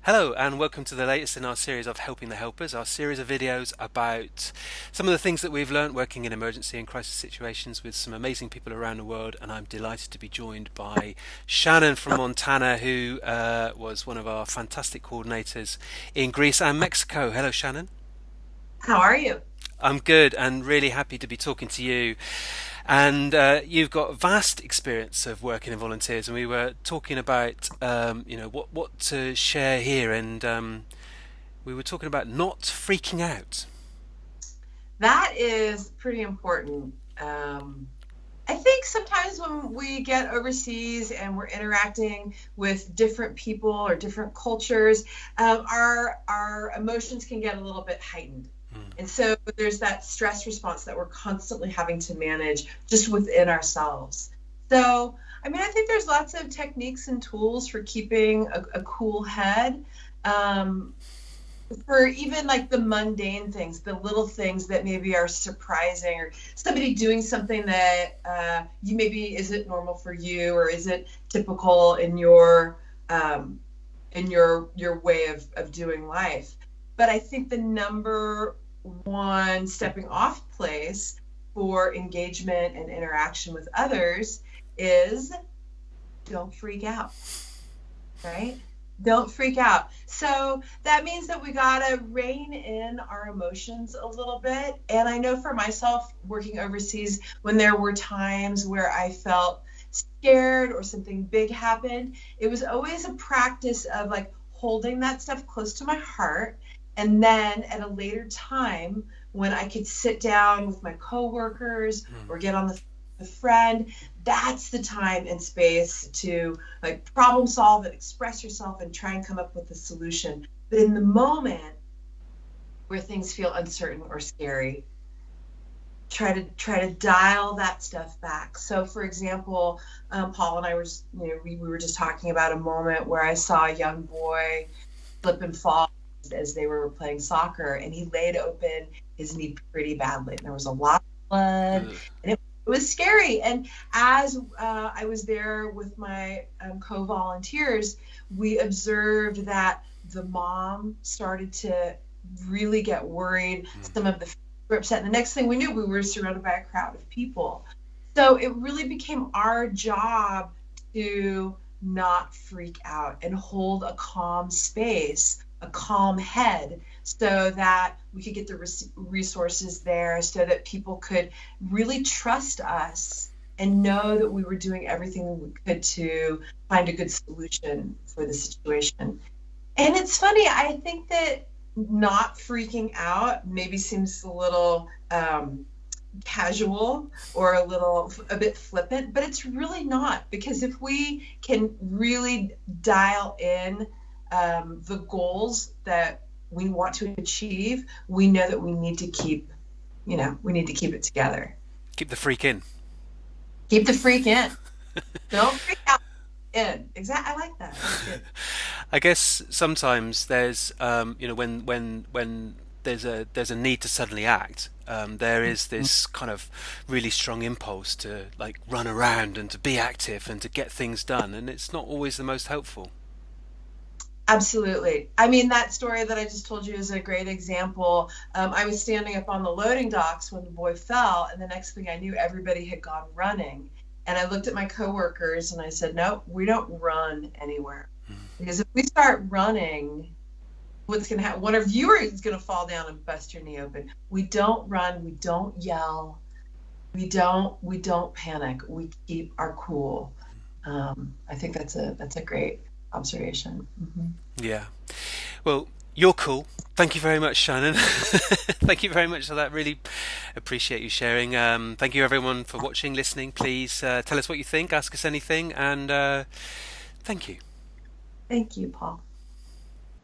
Hello and welcome to the latest in our series of Helping the Helpers, our series of videos about some of the things that we've learned working in emergency and crisis situations with some amazing people around the world. And I'm delighted to be joined by Shannon from Montana, who was one of our fantastic coordinators in Greece and Mexico. Hello, Shannon. How are you? I'm good and really happy to be talking to you. And you've got vast experience of working in volunteers, and we were talking about what to share here, and we were talking about not freaking out. That is pretty important. I think sometimes when we get overseas and we're interacting with different people or different cultures, our emotions can get a little bit heightened. And so there's that stress response that we're constantly having to manage just within ourselves. So, I think there's lots of techniques and tools for keeping a cool head. Um, for even like the mundane things, the little things that maybe are surprising, or somebody doing something that you maybe isn't normal for you or isn't typical um, in your way of doing life. But I think the number one stepping off place for engagement and interaction with others is don't freak out, right? Don't freak out. So that means that we gotta rein in our emotions a little bit. And I know for myself, working overseas, when there were times where I felt scared or something big happened, it was always a practice of like holding that stuff close to my heart. And then at a later time, when I could sit down with my coworkers or get on the a friend, that's the time and space to like problem solve and express yourself and try and come up with a solution. But in the moment where things feel uncertain or scary, try to dial that stuff back. So for example, Paul and I were we were just talking about a moment where I saw a young boy slip and fall as they were playing soccer, and he laid open his knee pretty badly, and there was a lot of blood, Ugh. and it was scary. And as I was there with my co-volunteers, we observed that the mom started to really get worried. Some of the were upset. And the next thing we knew, we were surrounded by a crowd of people. So it really became our job to not freak out and hold a calm space, a calm head, so that we could get the resources there, so that people could really trust us and know that we were doing everything we could to find a good solution for the situation. And it's funny, I think that not freaking out maybe seems a little casual or a bit flippant, but it's really not, because if we can really dial in the goals that we want to achieve, we know that we need to keep it together. Keep the freak in. Keep the freak in. Don't freak out in. Exactly. I like that. That's good. I guess sometimes there's when there's a need to suddenly act. There is this kind of really strong impulse to like run around and to be active and to get things done, and it's not always the most helpful. Absolutely. That story that I just told you is a great example. I was standing up on the loading docks when the boy fell, and the next thing I knew, everybody had gone running. And I looked at my coworkers and I said, no, we don't run anywhere. Because if we start running, what's going to happen? One of you is going to fall down and bust your knee open. We don't run. We don't yell. We don't panic. We keep our cool. I think that's a great observation. Mm-hmm. Yeah. Well, you're cool. Thank you very much, Shannon. Thank you very much for that. Really appreciate you sharing. Thank you, everyone, for watching, listening. Please tell us what you think, ask us anything, and thank you. Thank you, Paul.